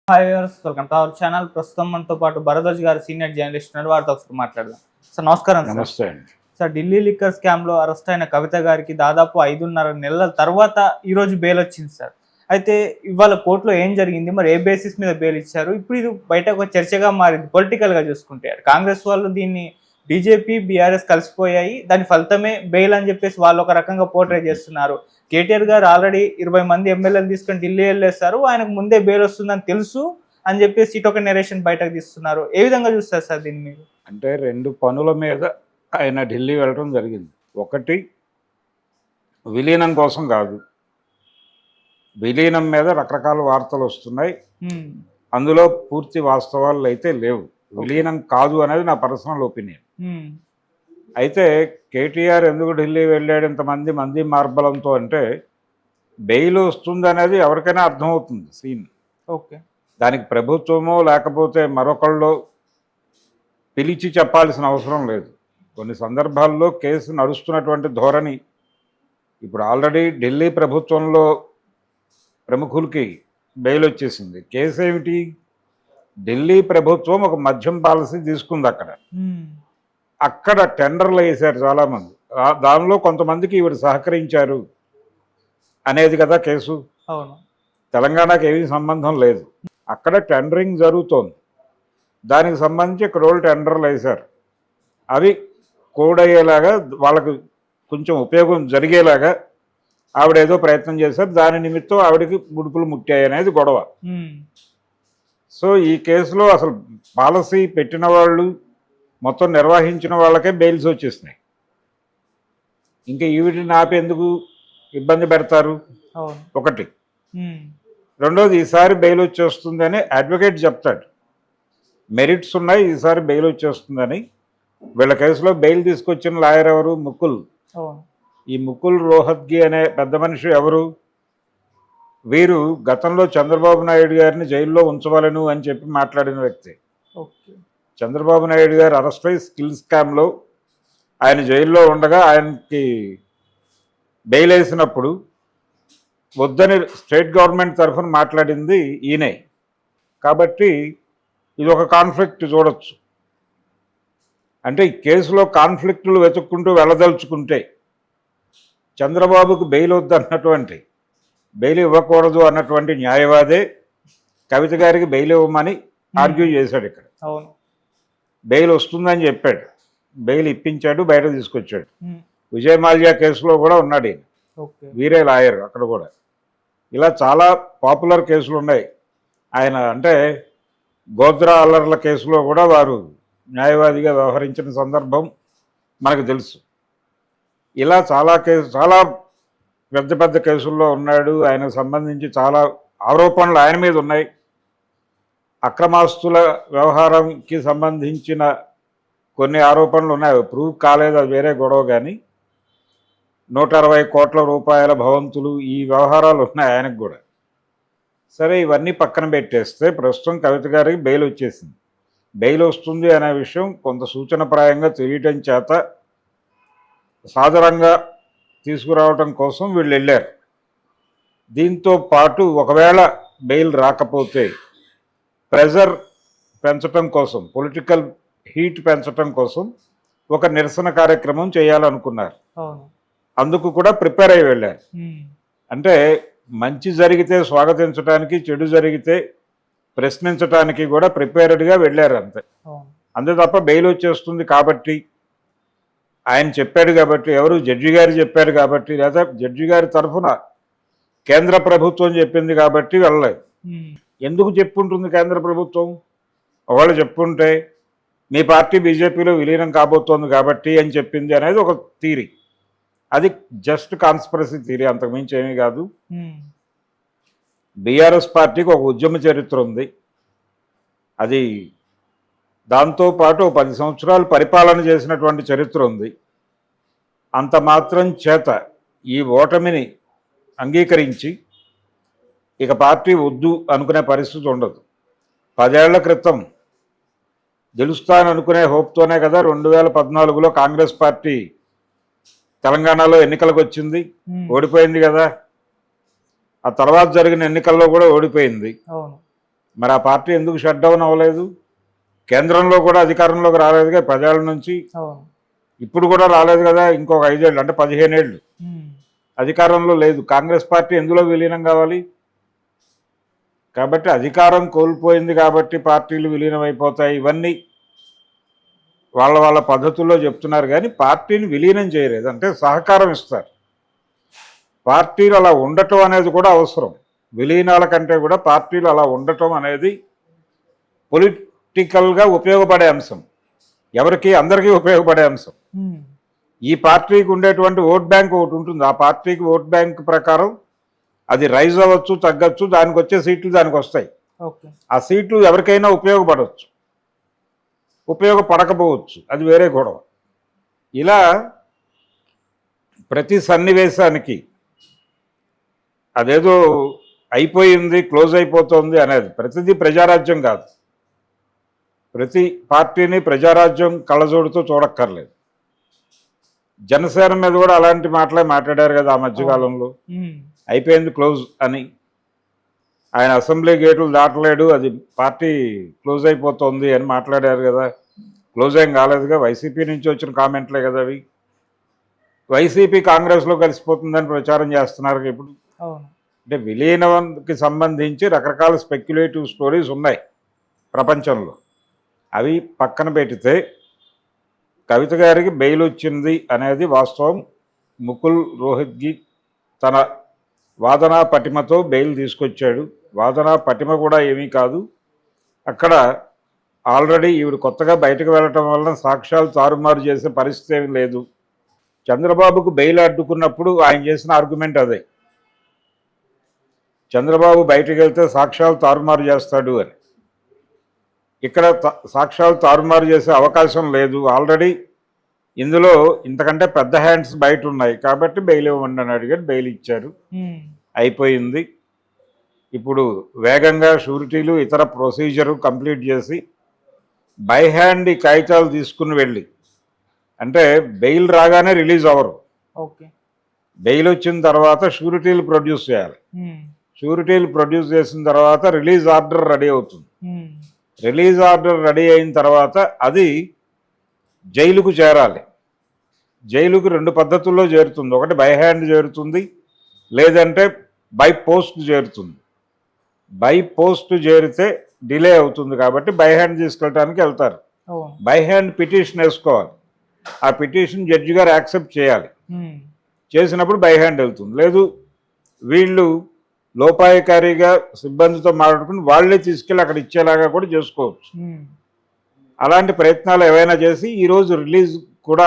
Hi viewers, welcome to our channel. ప్రస్తుతం మనతో పాటు భరద్వాజ్ గారు సీనియర్ జర్నలిస్ట్ ఉన్నారు. వారితో ఒకసారి మాట్లాడదాం. సార్ నమస్కారం. నమస్తే అండి. సార్, ఢిల్లీ లిక్కర్ స్కామ్ లో అరెస్ట్ అయిన కవిత గారికి దాదాపు 5.5 నెలల తర్వాత ఈ రోజు బెయిల్ వచ్చింది సార్. అయితే ఇవాళ కోర్టులో ఏం జరిగింది, మరి ఏ బేసిస్ మీద బెయిల్ ఇచ్చారు? ఇప్పుడు ఇది బయట ఒక చర్చగా మారింది పొలిటికల్ గా చూసుకుంటే. కాంగ్రెస్ వాళ్ళు దీన్ని బీజేపీ బీఆర్ఎస్ కలిసిపోయాయి, దాని ఫలితమే బెయిల్ అని చెప్పేసి వాళ్ళు ఒక రకంగా పోర్ట్రే చేస్తున్నారు. కేటీఆర్ గారు ఆల్రెడీ 20 మంది ఎమ్మెల్యేలు తీసుకొని ఢిల్లీ వెళ్ళేస్తారు, ఆయనకు ముందే బెయిల్ వస్తుందని తెలుసు అని చెప్పేసి ఇటొక నెరేషన్ బయటకు తీస్తున్నారు. ఏ విధంగా చూస్తారు సార్ దీన్ని మీరు? అంటే 2 పనుల మీద ఆయన ఢిల్లీ వెళ్ళడం జరిగింది. ఒకటి విలీనం కోసం కాదు, విలీనం మీద రకరకాల వార్తలు వస్తున్నాయి, అందులో పూర్తి వాస్తవాలు అయితే లేవు. విలీనం కాదు అనేది నా పర్సనల్ ఒపీనియన్. అయితే కేటీఆర్ ఎందుకు ఢిల్లీ వెళ్ళాడు ఇంతమంది మార్బలంతో అంటే, బెయిల్ వస్తుంది అనేది ఎవరికైనా అర్థమవుతుంది సీన్. ఓకే, దానికి ప్రభుత్వమో లేకపోతే మరొకళ్ళు పిలిచి చెప్పాల్సిన అవసరం లేదు. కొన్ని సందర్భాల్లో కేసు నడుస్తున్నటువంటి ధోరణి, ఇప్పుడు ఆల్రెడీ ఢిల్లీ ప్రభుత్వంలో ప్రముఖులకి బెయిల్ వచ్చేసింది. కేసు ఏమిటి? ఢిల్లీ ప్రభుత్వం ఒక మద్యం పాలసీ తీసుకుంది. అక్కడ టెండర్లు వేశారు చాలామంది, దానిలో కొంతమందికి ఈవిడ సహకరించారు అనేది కదా కేసు. తెలంగాణకి ఏమీ సంబంధం లేదు. అక్కడ టెండరింగ్ జరుగుతోంది, దానికి సంబంధించి ఇక్కడ వాళ్ళు టెండర్లు వేశారు. అవి కోడయ్యేలాగా, వాళ్ళకు కొంచెం ఉపయోగం జరిగేలాగా ఆవిడ ఏదో ప్రయత్నం చేశారు. దాని నిమిత్తం ఆవిడకి ముడుపులు ముట్టాయి అనేది గొడవ. సో ఈ కేసులో అసలు పాలసీ పెట్టిన వాళ్ళు, మొత్తం నిర్వహించిన వాళ్ళకే బెయిల్స్ వచ్చేసినాయి. ఇంకా ఈవిడిని ఆపేందుకు ఇబ్బంది పెడతారు ఒకటి. రెండోది, ఈసారి బెయిల్ వచ్చేస్తుందని అడ్వకేట్ చెప్తాడు, మెరిట్స్ ఉన్నాయి, ఈసారి బెయిల్ వచ్చేస్తుందని. వీళ్ళ కేసులో బెయిల్ తీసుకొచ్చిన లాయర్ ఎవరు? ముకుల్. ఈ ముకుల్ రోహత్గి అనే పెద్ద మనిషి ఎవరు? వీరు గతంలో చంద్రబాబు నాయుడు గారిని జైల్లో ఉంచవాలను అని చెప్పి మాట్లాడిన వ్యక్తి. చంద్రబాబు నాయుడు గారు అరెస్ట్ అయ్యి స్కిల్ స్కామ్లో ఆయన జైల్లో ఉండగా ఆయనకి బెయిల్ వేసినప్పుడు వద్దని స్టేట్ గవర్నమెంట్ తరఫున మాట్లాడింది ఈయనే. కాబట్టి ఇది ఒక కాన్ఫ్లిక్ట్ చూడొచ్చు. అంటే ఈ కేసులో కాన్ఫ్లిక్టులు వెతుక్కుంటూ వెళ్ళదలుచుకుంటే, చంద్రబాబుకు బెయిల్ వద్దన్నటువంటి, బెయిల్ ఇవ్వకూడదు అన్నటువంటి న్యాయవాదే కవిత గారికి బెయిల్ ఇవ్వమని ఆర్గ్యూ చేశాడు. ఇక్కడ బెయిల్ వస్తుందని చెప్పాడు, బెయిల్ ఇప్పించాడు, బయట తీసుకొచ్చాడు. విజయ్ మాల్యా కేసులో కూడా ఉన్నాడు ఈయన, వీరే లాయర్ అక్కడ కూడా. ఇలా చాలా పాపులర్ కేసులు ఉన్నాయి ఆయన. అంటే గోద్రా అల్లర్ల కేసులో కూడా వారు న్యాయవాదిగా వ్యవహరించిన సందర్భం మనకు తెలుసు. ఇలా చాలా పెద్ద పెద్ద కేసుల్లో ఉన్నాడు. ఆయనకు సంబంధించి చాలా ఆరోపణలు ఆయన మీద ఉన్నాయి. అక్రమాస్తుల వ్యవహారంకి సంబంధించిన కొన్ని ఆరోపణలు ఉన్నాయి, ప్రూవ్ కాలేదు, అది వేరే గొడవ. కానీ 160 కోట్ల రూపాయల భవంతులు, ఈ వ్యవహారాలు ఉన్నాయి ఆయనకు కూడా. సరే, ఇవన్నీ పక్కన పెట్టేస్తే ప్రస్తుతం కవిత గారికి బెయిల్ వచ్చేసింది. బెయిల్ వస్తుంది అనే విషయం కొంత సూచనప్రాయంగా తెలియటం చేత సాధారణంగా తీసుకురావటం కోసం వీళ్ళు వెళ్ళారు. దీంతో పాటు ఒకవేళ బెయిల్ రాకపోతే ప్రెజర్ పెంచటం కోసం, పొలిటికల్ హీట్ పెంచటం కోసం ఒక నిరసన కార్యక్రమం చేయాలనుకున్నారు. అందుకు కూడా ప్రిపేర్ అయ్యి వెళ్ళారు. అంటే మంచి జరిగితే స్వాగతించడానికి, చెడు జరిగితే ప్రశ్నించడానికి కూడా ప్రిపేర్డ్గా వెళ్ళారు అంతే. అంతే తప్ప బెయిల్ వచ్చేస్తుంది కాబట్టి, ఆయన చెప్పాడు కాబట్టి, ఎవరు జడ్జి గారు చెప్పారు కాబట్టి, లేదా జడ్జి గారి తరఫున కేంద్ర ప్రభుత్వం చెప్పింది కాబట్టి వెళ్ళలేదు. ఎందుకు చెప్పుంటుంది కేంద్ర ప్రభుత్వం? ఒకవేళ చెప్పుంటే మీ పార్టీ బీజేపీలో విలీనం కాబోతోంది కాబట్టి అని చెప్పింది అనేది ఒక థీరీ. అది జస్ట్ కాన్స్పిరసీ థీరీ, అంతకుమించి ఏమీ కాదు. బీఆర్ఎస్ పార్టీకి ఒక ఉద్యమ చరిత్ర ఉంది. అది దాంతోపాటు 10 సంవత్సరాలు పరిపాలన చేసినటువంటి చరిత్ర ఉంది. అంత మాత్రం చేత ఈ ఓటమిని అంగీకరించి ఇక పార్టీ వద్దు అనుకునే పరిస్థితి ఉండదు. 10 ఏళ్ల క్రితం గెలుస్తాననుకునే హోప్తోనే కదా 2014లో కాంగ్రెస్ పార్టీ తెలంగాణలో ఎన్నికలకు వచ్చింది, ఓడిపోయింది కదా. ఆ తర్వాత జరిగిన ఎన్నికల్లో కూడా ఓడిపోయింది. మరి ఆ పార్టీ ఎందుకు షట్ డౌన్ అవ్వలేదు? కేంద్రంలో కూడా అధికారంలోకి రాలేదుగా 10 ఏళ్ల నుంచి. అవును. ఇప్పుడు కూడా రాలేదు కదా. ఇంకొక 5 ఏళ్ళు అంటే 15 ఏళ్ళు అధికారంలో లేదు. కాంగ్రెస్ పార్టీ ఎందులో విలీనం కావాలి? కాబట్టి అధికారం కోల్పోయింది కాబట్టి పార్టీలు విలీనం అయిపోతాయి. ఇవన్నీ వాళ్ళ వాళ్ళ పద్ధతుల్లో చెప్తున్నారు కానీ పార్టీని విలీనం చేయలేదు. అంటే సహకారం ఇస్తారు. పార్టీలు అలా ఉండటం అనేది కూడా అవసరం. విలీనాల కంటే కూడా పార్టీలు అలా ఉండటం అనేది పొలిటికల్గా ఉపయోగపడే అంశం. ఎవరికి? అందరికీ ఉపయోగపడే అంశం. ఈ పార్టీకి ఉండేటువంటి ఓట్ బ్యాంక్ ఒకటి ఉంటుంది. ఆ పార్టీకి ఓట్ బ్యాంక్ ప్రకారం అది రైజ్ అవ్వచ్చు, తగ్గచ్చు, దానికి వచ్చే సీట్లు దానికి వస్తాయి. ఆ సీట్లు ఎవరికైనా ఉపయోగపడవచ్చు, ఉపయోగపడకపోవచ్చు, అది వేరే గొడవ. ఇలా ప్రతి సన్నివేశానికి అదేదో అయిపోయింది, క్లోజ్ అయిపోతుంది అనేది ప్రతిదీ ప్రజారాజ్యం కాదు. ప్రతి పార్టీని ప్రజారాజ్యం కళ్ళజోడుతో చూడక్కర్లేదు. జనసేన మీద కూడా అలాంటి మాటలే మాట్లాడారు కదా ఆ మధ్యకాలంలో. అయిపోయింది క్లోజ్ అని. ఆయన అసెంబ్లీ గేట్లు దాటలేడు, అది పార్టీ క్లోజ్ అయిపోతుంది అని మాట్లాడారు కదా. క్లోజ్ ఏం కాలేదుగా. వైసీపీ నుంచి వచ్చిన కామెంట్లే కదా అవి. వైసీపీ కాంగ్రెస్లో కలిసిపోతుందని ప్రచారం చేస్తున్నారు ఇప్పుడు. అంటే విలీనానికి సంబంధించి రకరకాల స్పెక్యులేటివ్ స్టోరీస్ ఉన్నాయి ప్రపంచంలో. అవి పక్కన పెడితే కవిత గారికి బెయిల్ వచ్చింది అనేది వాస్తవం. ముకుల్ రోహిత్గి తన వాదనా పటిమతో బెయిల్ తీసుకొచ్చాడు. వాదనా పటిమ కూడా ఏమీ కాదు. అక్కడ ఆల్రెడీ ఈవిడ కొత్తగా బయటకు వెళ్ళటం వలన సాక్ష్యాలు తారుమారు చేసే పరిస్థితి ఏమీ లేదు. చంద్రబాబుకు బెయిల్ అడ్డుకున్నప్పుడు ఆయన చేసిన ఆర్గ్యుమెంట్ అదే, చంద్రబాబు బయటకు వెళ్తే సాక్ష్యాలు తారుమారు చేస్తాడు అని. ఇక్కడ సాక్ష్యాలు తారుమారు చేసే అవకాశం లేదు. ఆల్రెడీ ఇందులో ఇంతకంటే పెద్ద హ్యాండ్స్ బయట ఉన్నాయి కాబట్టి బెయిల్ ఇవ్వండి అని అడిగారు, బెయిల్ ఇచ్చారు, అయిపోయింది. ఇప్పుడు వేగంగా షూరిటీలు ఇతర ప్రొసీజరు కంప్లీట్ చేసి బై హ్యాండ్ ఈ కాగితాలు తీసుకుని వెళ్ళి, అంటే బెయిల్ రాగానే రిలీజ్ అవ్వరు. బెయిల్ వచ్చిన తర్వాత షూరిటీలు ప్రొడ్యూస్ చేయాలి. షూరిటీలు ప్రొడ్యూస్ చేసిన తర్వాత రిలీజ్ ఆర్డర్ రెడీ అవుతుంది. రిలీజ్ ఆర్డర్ రెడీ అయిన తర్వాత అది జైలుకు చేరాలి. జైలుకు 2 పద్ధతుల్లో చేరుతుంది. ఒకటి బై హ్యాండ్ చేరుతుంది, లేదంటే బై పోస్ట్ చేరుతుంది. బై పోస్ట్ చేరితే డిలే అవుతుంది కాబట్టి బై హ్యాండ్ తీసుకెళ్ళడానికి వెళ్తారు. బై హ్యాండ్ పిటిషన్ వేసుకోవాలి. ఆ పిటిషన్ జడ్జి గారు యాక్సెప్ట్ చేయాలి. చేసినప్పుడు బై హ్యాండ్ వెళ్తుంది. లేదు వీళ్ళు లోపాయకారిగా సిబ్బందితో మాట్లాడుకుని వాళ్ళే తీసుకెళ్ళి అక్కడ ఇచ్చేలాగా కూడా చేసుకోవచ్చు. అలాంటి ప్రయత్నాలు ఏవైనా చేసి ఈరోజు రిలీజ్ కూడా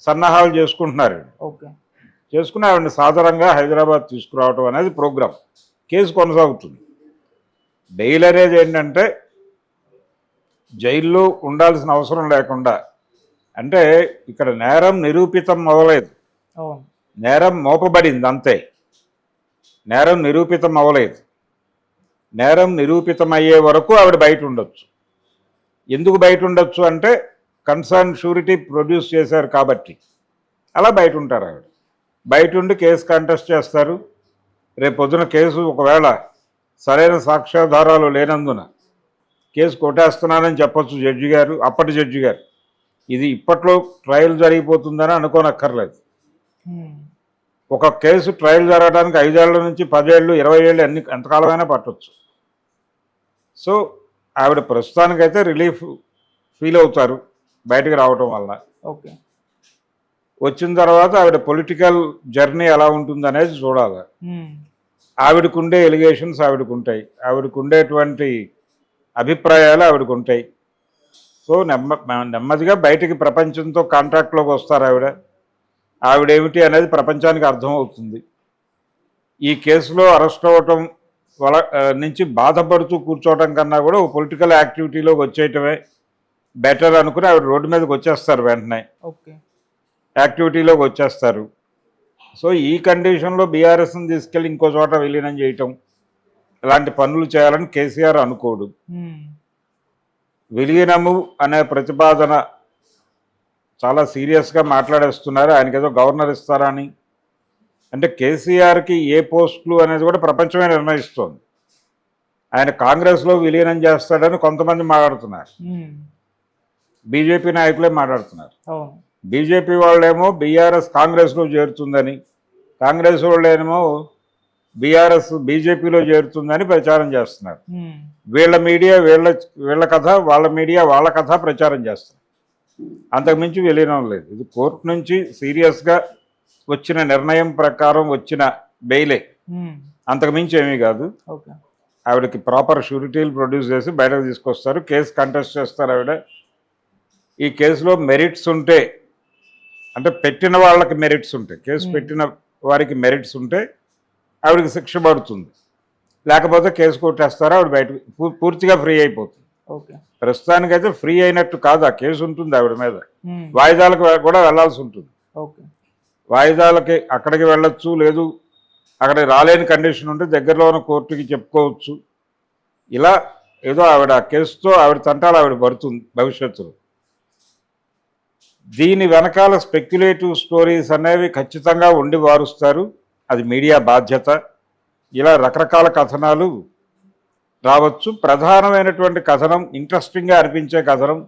సన్నాహాలు చేసుకుంటున్నారు. చేసుకుని ఆవిడని సాధారణంగా హైదరాబాద్ తీసుకురావటం అనేది ప్రోగ్రాం. కేసు కొనసాగుతుంది. బెయిల్ అనేది ఏంటంటే జైల్లో ఉండాల్సిన అవసరం లేకుండా, అంటే ఇక్కడ నేరం నిరూపితం అవ్వలేదు, నేరం మోపబడింది అంతే. నేరం నిరూపితం అవ్వలేదు. నేరం నిరూపితం అయ్యే వరకు ఆవిడ బయట ఉండొచ్చు. ఎందుకు బయట ఉండొచ్చు అంటే కన్సర్న్ షూరిటీ ప్రొడ్యూస్ చేశారు కాబట్టి అలా బయట ఉంటారు. ఆవిడ బయట ఉండి కేసు కంటెస్ట్ చేస్తారు. రేపు పొద్దున కేసు ఒకవేళ సరైన సాక్ష్యాధారాలు లేనందున కేసు కొట్టేస్తున్నానని చెప్పొచ్చు జడ్జి గారు, అప్పటి జడ్జి గారు. ఇది ఇప్పట్లో ట్రయల్ జరిగిపోతుందని అనుకోనక్కర్లేదు. ఒక కేసు ట్రయల్ జరగడానికి 5 ఏళ్ల నుంచి 10 ఏళ్ళు 20 ఏళ్ళు ఎంతకాలమైనా పట్టవచ్చు. సో ఆవిడ ప్రస్తుతానికైతే రిలీఫ్ ఫీల్ అవుతారు బయటకు రావటం వల్ల. వచ్చిన తర్వాత ఆవిడ పొలిటికల్ జర్నీ ఎలా ఉంటుంది అనేది చూడాలి. ఆవిడకుండే ఎలిగేషన్స్ ఆవిడకుంటాయి, ఆవిడకుండేటువంటి అభిప్రాయాలు ఆవిడకుంటాయి. సో నెమ్మదిగా బయటికి ప్రపంచంతో కాంటాక్ట్లోకి వస్తారు ఆవిడేమిటి అనేది ప్రపంచానికి అర్థమవుతుంది. ఈ కేసులో అరెస్ట్ అవ్వటం నుంచి బాధపడుతూ కూర్చోవటం కన్నా కూడా ఒక పొలిటికల్ యాక్టివిటీలోకి వచ్చేయటమే బెటర్ అనుకుని ఆవిడ రోడ్డు మీదకి వచ్చేస్తారు. వెంటనే యాక్టివిటీలోకి వచ్చేస్తారు. సో ఈ కండిషన్లో బీఆర్ఎస్ని తీసుకెళ్ళి ఇంకో చోట విలీనం చేయటం, ఇలాంటి పనులు చేయాలని కేసీఆర్ అనుకోడు. విలీనము అనే ప్రతిపాదన చాలా సీరియస్గా మాట్లాడేస్తున్నారు. ఆయనకి ఏదో గవర్నర్ ఇస్తారని. అంటే కేసీఆర్కి ఏ పోస్టులు అనేది కూడా ప్రపంచమే నిర్ణయిస్తోంది. ఆయన కాంగ్రెస్లో విలీనం చేస్తాడని కొంతమంది మాట్లాడుతున్నారు, బీజేపీ నాయకులే మాట్లాడుతున్నారు. అవును. బీజేపీ వాళ్ళేమో బీఆర్ఎస్ కాంగ్రెస్లో చేరుతుందని, కాంగ్రెస్ వాళ్ళేమో బీఆర్ఎస్ బీజేపీలో చేరుతుందని ప్రచారం చేస్తున్నారు. వీళ్ళ మీడియా వీళ్ళ కథ, వాళ్ళ మీడియా వాళ్ళ కథ ప్రచారం చేస్తున్నారు. అంతకుమించి విలీనం లేదు. ఇది కోర్టు నుంచి సీరియస్గా వచ్చిన నిర్ణయం ప్రకారం వచ్చిన బెయిలే, అంతకుమించి ఏమీ కాదు. ఆవిడకి ప్రాపర్ షూరిటీలు ప్రొడ్యూస్ చేసి బయటకు తీసుకొస్తారు, కేసు కంటెస్ట్ చేస్తారు. ఆవిడ ఈ కేసులో మెరిట్స్ ఉంటే, అంటే పెట్టిన వాళ్ళకి మెరిట్స్ ఉంటాయి, కేసు పెట్టిన వారికి మెరిట్స్ ఉంటే ఆవిడకి శిక్ష పడుతుంది, లేకపోతే కేసు కొట్టేస్తారో ఆవిడ బయటకు పూర్తిగా ఫ్రీ అయిపోతుంది. ప్రస్తుతానికైతే ఫ్రీ అయినట్టు కాదు, ఆ కేసు ఉంటుంది ఆవిడ మీద, వాయిదాలకు కూడా వెళ్లాల్సి ఉంటుంది. వాయిదాలకి అక్కడికి వెళ్ళొచ్చు, లేదు అక్కడికి రాలేని కండిషన్ ఉంటే దగ్గరలో ఉన్న కోర్టుకి చెప్పుకోవచ్చు. ఇలా ఏదో ఆవిడ ఆ కేసుతో ఆవిడ తంటాలు ఆవిడ పడుతుంది భవిష్యత్తులో. దీని వెనకాల స్పెక్యులేటివ్ స్టోరీస్ అనేవి ఖచ్చితంగా ఉండి వారుస్తారు, అది మీడియా బాధ్యత. ఇలా రకరకాల కథనాలు రావచ్చు. ప్రధానమైనటువంటి కథనం, ఇంట్రెస్టింగ్గా అనిపించే కథనం,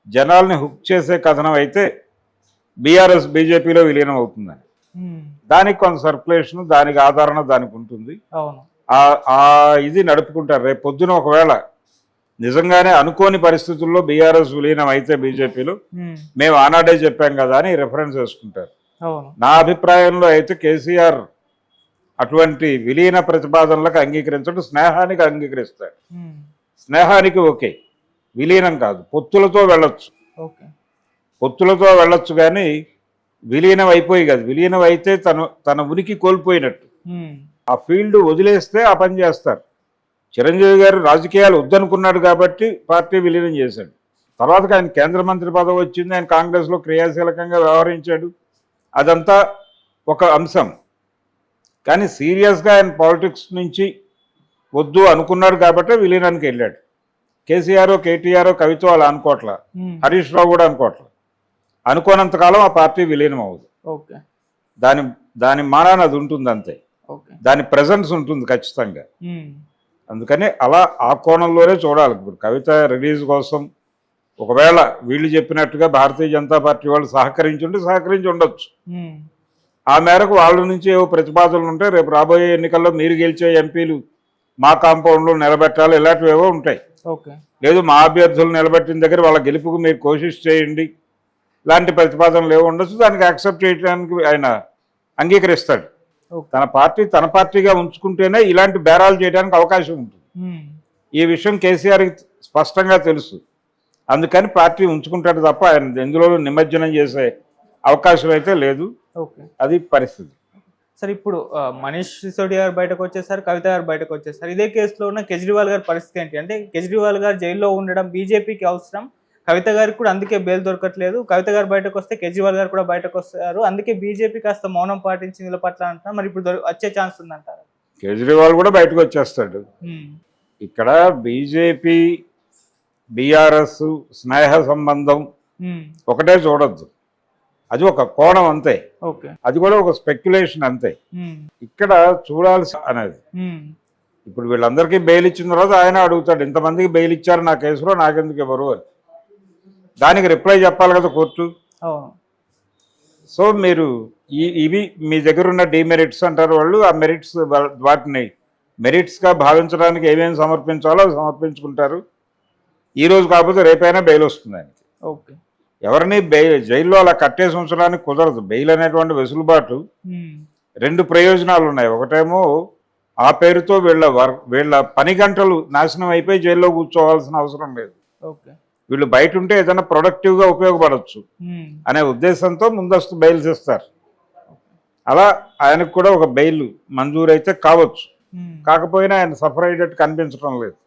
జనాల్ని హుక్ చేసే కథనం అయితే బీఆర్ఎస్ బీజేపీలో విలీనం అవుతుందని, దానికి కొంత సర్క్యులేషన్, దానికి ఆదరణ దానికి ఉంటుంది. ఇది నడుపుకుంటారు. రేపు పొద్దున ఒకవేళ నిజంగానే అనుకోని పరిస్థితుల్లో బీఆర్ఎస్ విలీనం అయితే బీజేపీలో, మేము ఆనాడే చెప్పాం కదా అని రెఫరెన్స్ వేసుకుంటారు. నా అభిప్రాయంలో అయితే కేసీఆర్ అటువంటి విలీన ప్రతిపాదనలకు అంగీకరించడం, స్నేహానికి అంగీకరిస్తాడు. స్నేహానికి ఓకే, విలీనం కాదు. పొత్తులతో వెళ్ళొచ్చు, పొత్తులతో వెళ్ళొచ్చు, కానీ విలీనం అయిపోయి కాదు. విలీనం అయితే తన ఉనికి కోల్పోయినట్టు. ఆ ఫీల్డ్ వదిలేస్తే ఆ పని చేస్తారు. చిరంజీవి గారు రాజకీయాలు వద్దనుకున్నాడు కాబట్టి పార్టీ విలీనం చేశాడు. తర్వాత ఆయన కేంద్ర మంత్రి పదవి వచ్చింది, ఆయన కాంగ్రెస్లో క్రియాశీలకంగా వ్యవహరించాడు, అదంతా ఒక అంశం. కానీ సీరియస్గా ఆయన పాలిటిక్స్ నుంచి వద్దు అనుకున్నాడు కాబట్టి విలీనానికి వెళ్ళాడు. కేసీఆర్, కేటీఆర్, కవిత అలా అనుకోవట్లా, హరీష్ రావు కూడా అనుకోవట్లా. అనుకోనంతకాలం ఆ పార్టీ విలీనం అవ్వదు. దాని మానాన అది ఉంటుంది అంతే, దాని ప్రెజెన్స్ ఉంటుంది ఖచ్చితంగా. అందుకని అలా ఆ కోణంలోనే చూడాలి. ఇప్పుడు కవిత రిలీజ్ కోసం ఒకవేళ వీళ్ళు చెప్పినట్టుగా భారతీయ జనతా పార్టీ వాళ్ళు సహకరించి ఉండొచ్చు. ఆ మేరకు వాళ్ళ నుంచి ఏవో ప్రతిపాదనలు ఉంటే రేపు రాబోయే ఎన్నికల్లో మీరు గెలిచే ఎంపీలు మా కాంపౌండ్లో నిలబెట్టాలి, ఇలాంటివి ఏవో ఉంటాయి. లేదు మా అభ్యర్థులు నిలబెట్టిన దగ్గర వాళ్ళ గెలుపుకు మీరు కోషిష్ చేయండి, ఇలాంటి ప్రతిపాదనలు ఏవో ఉండొచ్చు. దానికి యాక్సెప్ట్ చేయడానికి ఆయన అంగీకరిస్తాడు. తన పార్టీగా ఉంచుకుంటేనే ఇలాంటి బేరాలు చేయడానికి అవకాశం ఉంటుంది. ఈ విషయం కేసీఆర్కి స్పష్టంగా తెలుసు. అందుకని పార్టీ ఉంచుకుంటాడు తప్ప ఆయన ఎందులో నిమజ్జనం చేసే అవకాశం అయితే లేదు. అది పరిస్థితి. సార్, ఇప్పుడు మనీష్ సిసోడియా గారు బయటకు వచ్చేసారు, కవిత గారు బయటకు వచ్చేసారు. ఇదే కేసులో ఉన్న కేజ్రీవాల్ గారి పరిస్థితి ఏంటి అంటే, కేజ్రీవాల్ గారు జైల్లో ఉండడం బీజేపీకి అవసరం, కవిత గారికి కూడా అందుకే బెయిల్ దొరకట్లేదు. కవిత గారు బయటకు వస్తే కేజ్రీవాల్ గారు కూడా బయటకు వస్తారు, అందుకే బీజేపీ కాస్త మౌనం పాటించి నిలబట్ల అంటున్నారు. మరి ఇప్పుడు వచ్చే ఛాన్స్ ఉందంటారు? కేజ్రీవాల్ కూడా బయటకు వచ్చేస్తాడు. ఇక్కడ బీజేపీ బీఆర్ఎస్ స్నేహ సంబంధం ఒకటే చూడొద్దు, అది ఒక కోణం అంతే. అది కూడా ఒక స్పెక్యులేషన్ అంతే. ఇక్కడ చూడాల్సి అనేది, ఇప్పుడు వీళ్ళందరికీ బెయిల్ ఇచ్చిన తర్వాత ఆయన అడుగుతాడు, ఇంతమందికి బెయిల్ ఇచ్చారు నా కేసులో, నాకెందుకు ఎవరు అని. దానికి రిప్లై చెప్పాలి కదా కోర్టు. సో మీరు ఇవి మీ దగ్గర ఉన్న డిమెరిట్స్ అంటారు వాళ్ళు, ఆ మెరిట్స్ వాటిని మెరిట్స్గా భావించడానికి ఏమేమి సమర్పించాలో అవి సమర్పించుకుంటారు. ఈ రోజు కాకపోతే రేపైనా బెయిల్ వస్తుంది ఆయనకి. ఎవరిని జైల్లో అలా కట్టేసి ఉంచడానికి కుదరదు. బెయిల్ అనేటువంటి వెసులుబాటు రెండు ప్రయోజనాలు ఉన్నాయి. ఒకటేమో ఆ పేరుతో వీళ్ళ పని గంటలు నాశనం అయిపోయి జైల్లో కూర్చోవాల్సిన అవసరం లేదు, వీళ్ళు బయట ఉంటే ఏదైనా ప్రొడక్టివ్గా ఉపయోగపడవచ్చు అనే ఉద్దేశంతో ముందస్తు బెయిల్స్ ఇస్తారు. అలా ఆయనకు కూడా ఒక బెయిల్ మంజూరైతే కావచ్చు, కాకపోయినా ఆయన సఫర్ అయ్యేటట్టు కనిపించడం లేదు.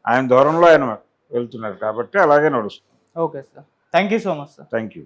ఆయన దూరంలో ఆయన వెళ్తున్నారు కాబట్టి అలాగే నడుస్తుంది. Okay sir, thank you so much sir. Thank you.